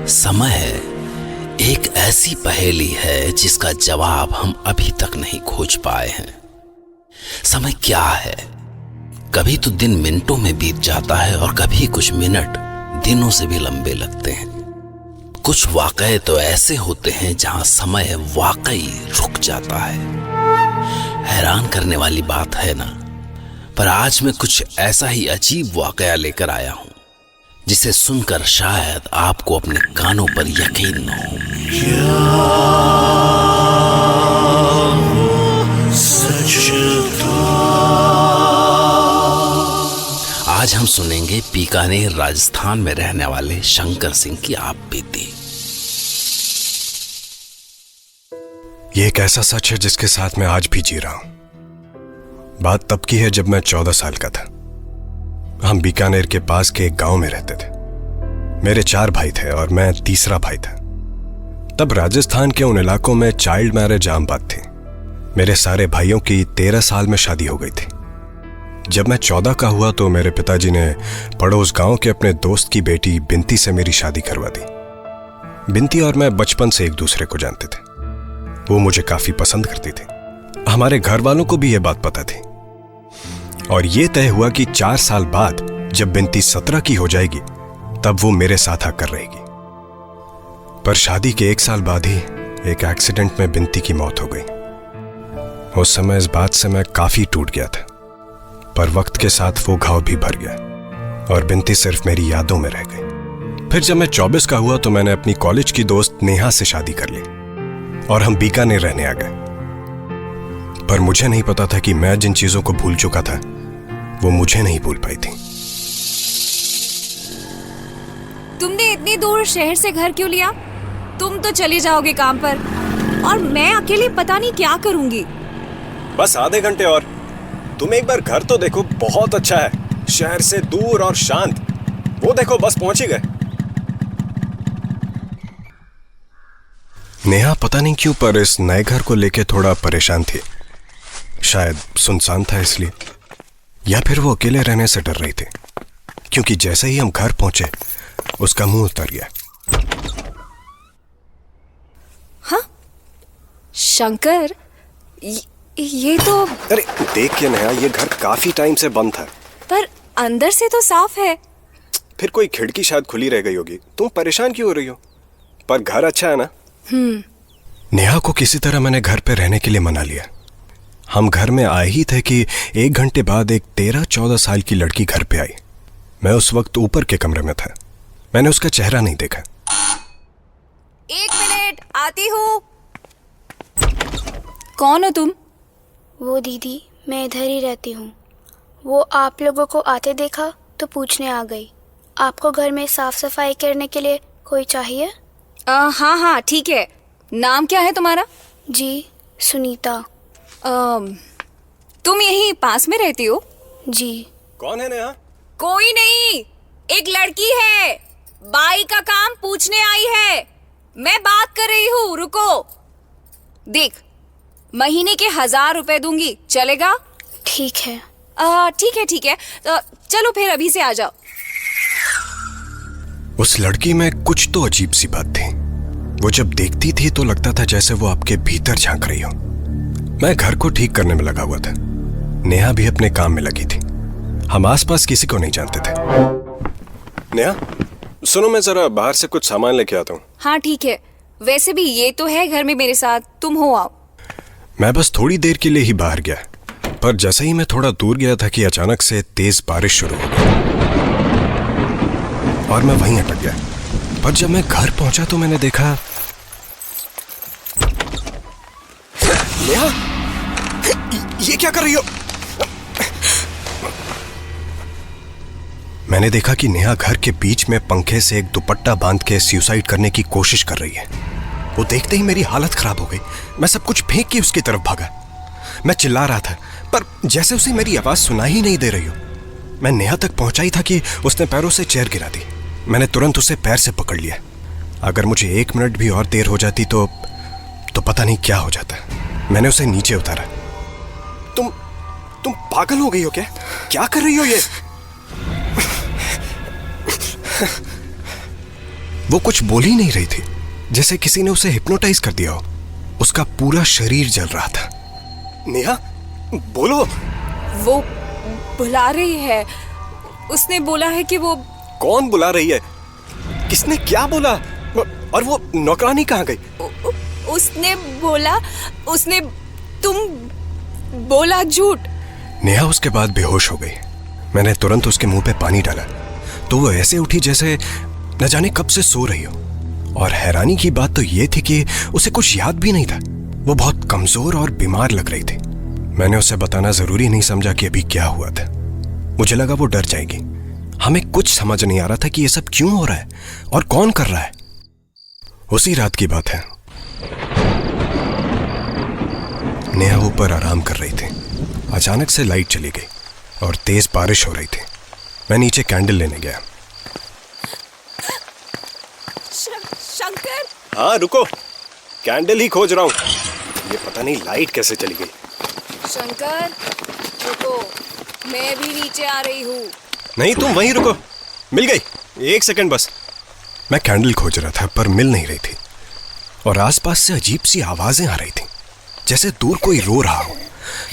समय एक ऐसी पहेली है जिसका जवाब हम अभी तक नहीं खोज पाए हैं। समय क्या है? कभी तो दिन मिनटों में बीत जाता है और कभी कुछ मिनट दिनों से भी लंबे लगते हैं। कुछ वाकये तो ऐसे होते हैं जहां समय वाकई रुक जाता है। हैरान करने वाली बात है ना? पर आज मैं कुछ ऐसा ही अजीब वाकया लेकर आया हूं जिसे सुनकर शायद आपको अपने कानों पर यकीन न हो। आज हम सुनेंगे बीकानेर राजस्थान में रहने वाले शंकर सिंह की आप बीती। ये एक ऐसा सच है जिसके साथ मैं आज भी जी रहा हूं। बात तब की है जब मैं 14 साल का था। हम बीकानेर के पास के एक गांव में रहते थे। मेरे 4 भाई थे और मैं तीसरा भाई था। तब राजस्थान के उन इलाकों में चाइल्ड मैरिज आम बात थी। मेरे सारे भाइयों की 13 साल में शादी हो गई थी। जब मैं 14 का हुआ तो मेरे पिताजी ने पड़ोस गांव के अपने दोस्त की बेटी बिनती से मेरी शादी करवा दी। बिनती और मैं बचपन से एक दूसरे को जानते थे। वो मुझे काफी पसंद करती थी। हमारे घर वालों को भी यह बात पता थी और यह तय हुआ कि 4 साल बाद जब बिनती 17 की हो जाएगी तब वो मेरे साथ आकर रहेगी। पर शादी के 1 साल बाद ही एक एक्सीडेंट में बिनती की मौत हो गई। उस समय इस बात से मैं काफी टूट गया था, पर वक्त के साथ वो घाव भी भर गया और बिनती सिर्फ मेरी यादों में रह गई। फिर जब मैं 24 का हुआ तो मैंने अपनी कॉलेज की दोस्त नेहा से शादी कर ली और हम बीकानेर रहने आ गए। पर मुझे नहीं पता था कि मैं जिन चीजों को भूल चुका था वो मुझे नहीं भूल पाई थी। तुमने इतनी दूर शहर से घर क्यों लिया? तुम तो चले जाओगे काम पर और मैं अकेली पता नहीं क्या करूंगी। बस आधे घंटे और। तुम एक बार घर तो देखो, बहुत अच्छा है, शहर से दूर और शांत। वो देखो बस पहुंच ही गए। नेहा पता नहीं क्यों पर इस नए घर को लेके थोड़ा परेशान थी। शायद सुनसान था इसलिए, या फिर वो अकेले रहने से डर रही थी, क्योंकि जैसे ही हम घर पहुंचे उसका मुंह उतर गया। हाँ? शंकर, ये तो... अरे देख के नेहा, ये घर काफी टाइम से बंद था। पर अंदर से तो साफ है। फिर कोई खिड़की शायद खुली रह गई होगी। तुम परेशान क्यों हो रही हो? पर घर अच्छा है ना? नेहा को किसी तरह मैंने घर पे रहने के लिए मना लिया। हम घर में आए ही थे कि 1 घंटे बाद एक 13-14 साल की लड़की घर पे आई। मैं उस वक्त ऊपर के कमरे में था। मैंने उसका चेहरा नहीं देखा। 1 मिनट, आती हूँ। कौन हो तुम? वो दीदी, मैं इधर ही रहती हूँ। वो आप लोगों को आते देखा तो पूछने आ गई। आपको घर में साफ सफाई करने के लिए कोई चाहिए? हाँ हाँ ठीक है। नाम क्या है तुम्हारा? जी, सुनीता। तुम यहीं पास में रहती हो? जी। कौन है नेहा? कोई नहीं, एक लड़की है। बाई का काम पूछने आई है। मैं बात कर रही हूँ, रुको। देख, महीने के 1000 रुपए दूंगी, चलेगा? ठीक है। ठीक है। चलो फिर अभी से आ जाओ। उस लड़की में कुछ तो अजीब सी बात थी। वो जब देखती थी तो लगता था जैसे वो आपके भीतर झांक रही हो। मैं घर को ठीक करने में लगा हुआ था। नेहा भी अपने काम में लगी थी। हम आसपास किसी को नहीं जानते थे। नेहा, सुनो, मैं जरा बाहर से कुछ सामान लेके आता हूँ। हाँ ठीक है। वैसे भी ये तो है घर में मेरे साथ, तुम हो आओ। मैं बस थोड़ी देर के लिए ही बाहर गया, पर जैसे ही मैं थोड़ा दूर गया था कि अचानक से तेज बारिश शुरू हो गई और मैं वहीं अटक गया। पर जब मैं घर पहुंचा तो मैंने देखा... नेहा, ये क्या कर रही हो? मैंने देखा कि नेहा घर के बीच में पंखे से एक दुपट्टा बांध के सुसाइड करने की कोशिश कर रही है। वो देखते ही मेरी हालत खराब हो गई। मैं सब कुछ फेंक के उसकी तरफ भागा। मैं चिल्ला रहा था, पर जैसे उसे मेरी आवाज सुनाई ही नहीं दे रही हो। मैं नेहा तक पहुंचा ही था कि उसने पैरों से चेयर गिरा दी। मैंने तुरंत उसे पैर से पकड़ लिया। अगर मुझे 1 मिनट भी और देर हो जाती तो पता नहीं क्या हो जाता। मैंने उसे नीचे उतारा। तुम पागल हो गई हो क्या? क्या कर रही हो ये? वो कुछ बोल ही नहीं रही थी, जैसे किसी ने उसे हिप्नोटाइज कर दिया हो। उसका पूरा शरीर जल रहा था। नेहा, बोलो। वो बुला रही है। उसने बोला है कि वो... कौन बुला रही है? किसने क्या बोला? और वो नौकरानी कहाँ गई? उसने तुम बोला झूठ। नेहा उसके बाद बेहोश हो गई। मैंने तुरंत उसके मुंह पे पानी डाला तो वो ऐसे उठी जैसे न जाने कब से सो रही हो। और हैरानी की बात तो ये थी कि उसे कुछ याद भी नहीं था। वो बहुत कमजोर और बीमार लग रही थी। मैंने उसे बताना जरूरी नहीं समझा कि अभी क्या हुआ था। मुझे लगा वो डर जाएगी। हमें कुछ समझ नहीं आ रहा था कि ये सब क्यों हो रहा है और कौन कर रहा है। उसी रात की बात है। नेहा ऊपर आराम कर रही थी। अचानक से लाइट चली गई और तेज बारिश हो रही थी। मैं नीचे कैंडल लेने गया। शंकर। हाँ रुको, कैंडल ही खोज रहा हूँ। ये पता नहीं लाइट कैसे चली गई। शंकर रुको, मैं भी नीचे आ रही हूँ। नहीं, तुम वहीं रुको। मिल गई, 1 सेकंड बस। मैं कैंडल खोज रहा था पर मिल नहीं रही थी और आसपास से अजीब सी आवाजें आ रही थी, जैसे दूर कोई रो रहा हो,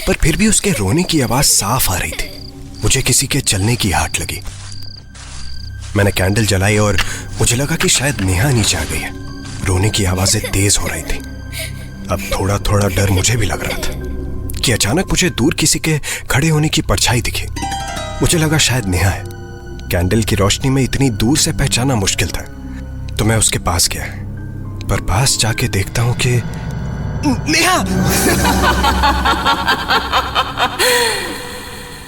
पर फिर भी उसके रोने की आवाज साफ आ रही थी। मुझे किसी के चलने की आहट लगी। मैंने कैंडल जलाई और मुझे लगा कि शायद नेहा नीचे आ गई है। रोने की आवाजें तेज हो रही थी। अब थोड़ा थोड़ा डर मुझे भी लग रहा था कि अचानक मुझे दूर किसी के खड़े होने की परछाई दिखी। मुझे लगा शायद नेहा है। कैंडल की रोशनी में इतनी दूर से पहचाना मुश्किल था, तो मैं उसके पास गया। पर पास जाके देखता हूं कि नेहा।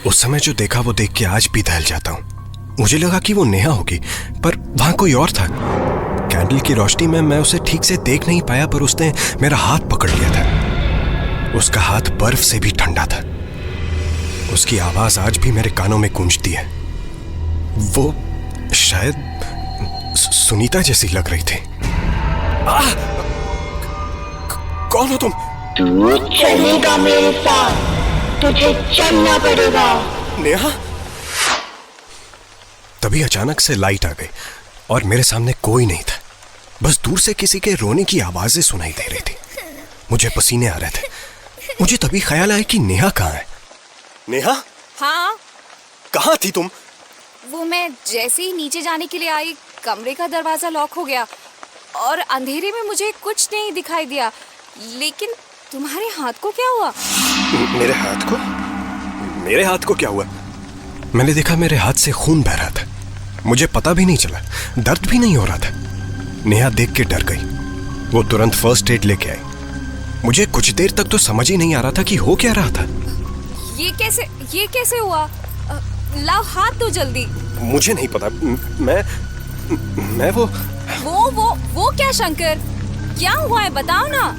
उस समय जो देखा वो देख के आज भी दहल जाता हूं। मुझे लगा कि वो नेहा होगी, पर वहां कोई और था। कैंडल की रोशनी में मैं उसे ठीक से देख नहीं पाया, पर उसने मेरा हाथ पकड़ लिया था। उसका हाथ बर्फ से भी ठंडा था। उसकी आवाज आज भी मेरे कानों में गूंजती है। वो शायद सुनीता जैसी लग रही थी। कौन हो तुम? तू चलेगा मेरे साथ, तुझे चलना पड़ेगा। नेहा। तभी अचानक से लाइट आ गई और मेरे सामने कोई नहीं था। बस दूर से किसी के रोने की आवाजें सुनाई दे रही थी। मुझे पसीने आ रहे थे। मुझे तभी ख्याल आया कि नेहा कहाँ है। नेहा? हाँ। कहाँ थी तुम? वो मैं जैसे ही नीचे जाने के लिए आई, कमरे का दरवाजा लॉक हो गया और अंधेरे में मुझे कुछ नहीं दिखाई दिया। लेकिन तुम्हारे हाथ को क्या हुआ? मेरे हाथ को? मेरे हाथ को क्या हुआ? मैंने देखा मेरे हाथ से खून बह रहा था। मुझे पता भी नहीं चला, दर्द भी नहीं हो रहा था। नेहा देख के डर गई। वो तुरंत फर्स्ट एड लेके आई। मुझे कुछ देर तक तो समझ ही नहीं आ रहा था कि हो क्या रहा था। ये कैसे हुआ? लाओ हाथ दो जल्दी। मुझे नहीं पता। मैं वो क्या शंकर? क्या हुआ है बताओ ना।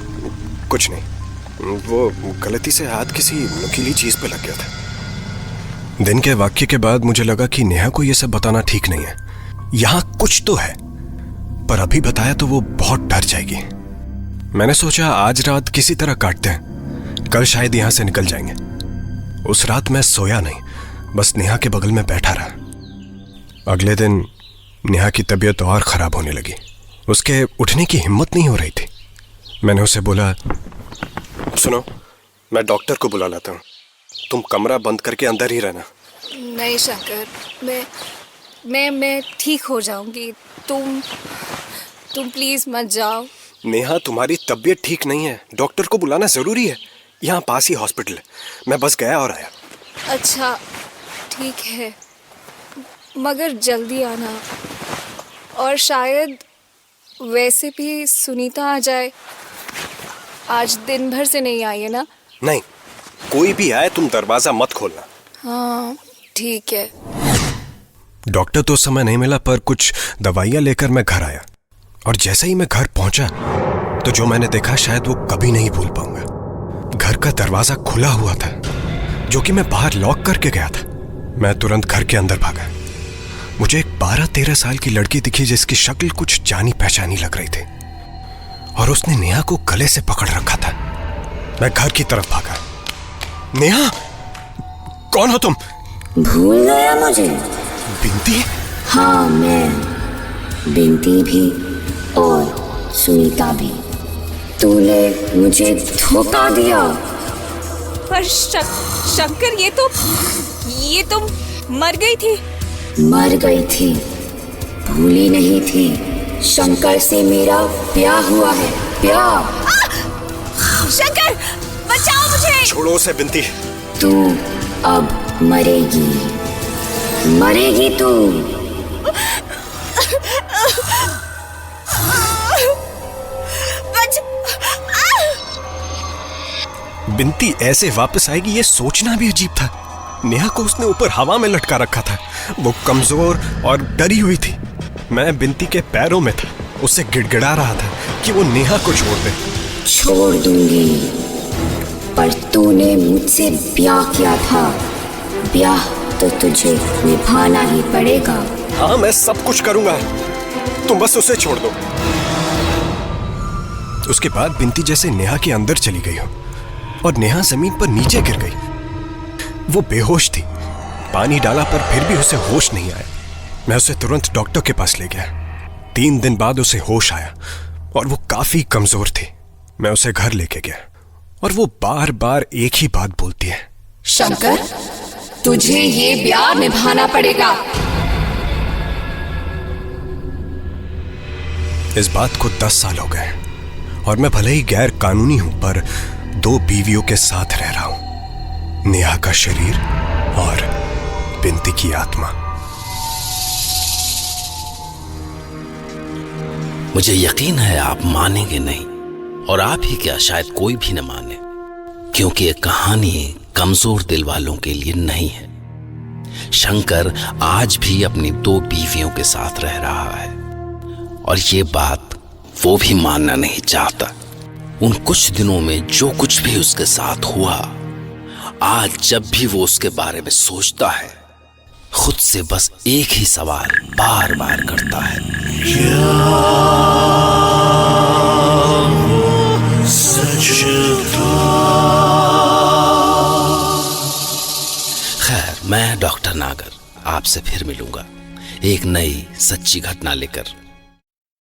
कुछ नहीं, वो गलती से हाथ किसी नुकीली चीज पे लग गया था। दिन के वाक्य के बाद मुझे लगा कि नेहा को यह सब बताना ठीक नहीं है। यहां कुछ तो है, पर अभी बताया तो वो बहुत डर जाएगी। मैंने सोचा आज रात किसी तरह काटते हैं, कल शायद यहां से निकल जाएंगे। उस रात मैं सोया नहीं, बस नेहा के बगल में बैठा रहा। अगले दिन नेहा की तबीयत और खराब होने लगी। उसके उठने की हिम्मत नहीं हो रही थी। मैंने उसे बोला, सुनो, मैं डॉक्टर को बुला लाता हूँ, तुम कमरा बंद करके अंदर ही रहना। नहीं शंकर, मैं ठीक हो जाऊंगी। तुम प्लीज मत जाओ। नेहा, तुम्हारी तबीयत ठीक नहीं है, डॉक्टर को बुलाना जरूरी है। यहाँ पास ही हॉस्पिटल है, मैं बस गया और आया। अच्छा ठीक है, मगर जल्दी आना। और शायद वैसे भी सुनीता आ जाए। आज दिन भर से नहीं आई है ना? नहीं, कोई भी आए तुम दरवाजा मत खोलना। हाँ ठीक है। डॉक्टर तो उस समय नहीं मिला, पर कुछ दवाइयां लेकर मैं घर आया। और जैसे ही मैं घर पहुंचा तो जो मैंने देखा शायद वो कभी नहीं भूल पाऊंगा। घर का दरवाजा खुला हुआ था, जो कि मैं बाहर लॉक करके गया था। मैं तुरंत घर के अंदर भागा। मुझे एक 12-13 साल की लड़की दिखी जिसकी शक्ल कुछ जानी पहचानी लग रही थी और उसने नेहा को गले से पकड़ रखा था। मैं घर की तरफ भागा। नेहा, कौन हो तुम? भूल गया मुझे? बिंती? हाँ, मैं बिंती भी और सुनीता भी। तूने मुझे धोखा दिया। पर शंकर, ये तो मर गई थी। मर गई थी, भूली नहीं थी। शंकर से मेरा ब्याह हुआ है, ब्याह। शंकर, बचाओ मुझे। छोड़ो उसे बिंती। तू अब मरेगी, मरेगी तू। बिंती ऐसे वापस आएगी ये सोचना भी अजीब था। नेहा को उसने ऊपर हवा में लटका रखा था। वो कमजोर और डरी हुई थी। मैं बिंती के पैरों में था, उससे गिड़गिड़ा रहा था कि वो नेहा को छोड़ दे। छोड़ दूंगी, पर तूने मुझसे ब्याह किया था। ब्याह तो तुझे निभाना ही पड़ेगा। हाँ, मैं सब कुछ करूंगा, तुम बस उसे छोड़ दो। उसके बाद बिंती जैसे नेहा के अंदर चली गई हो और नेहा जमीन पर नीचे गिर गई। वो बेहोश थी। पानी डाला पर फिर भी उसे होश नहीं आया। मैं उसे तुरंत डॉक्टर के पास ले गया। 3 दिन बाद उसे होश आया और वो काफी कमजोर थी। मैं उसे घर लेके गया और वो बार बार एक ही बात बोलती है, शंकर, तुझे ये ब्याह निभाना पड़ेगा। इस बात को 10 साल हो गए और मैं भले ही गैर कानूनी हूं, पर 2 बीवियों के साथ रह रहा हूं। नेहा का शरीर और बिंती की आत्मा। मुझे यकीन है आप मानेंगे नहीं, और आप ही क्या, शायद कोई भी न माने, क्योंकि ये कहानी कमजोर दिल वालों के लिए नहीं है। शंकर आज भी अपनी 2 बीवियों के साथ रह रहा है और ये बात वो भी मानना नहीं चाहता। उन कुछ दिनों में जो कुछ भी उसके साथ हुआ, आज जब भी वो उसके बारे में सोचता है, खुद से बस एक ही सवाल बार बार करता है, खैर, मैं डॉक्टर नागर आपसे फिर मिलूंगा एक नई सच्ची घटना लेकर।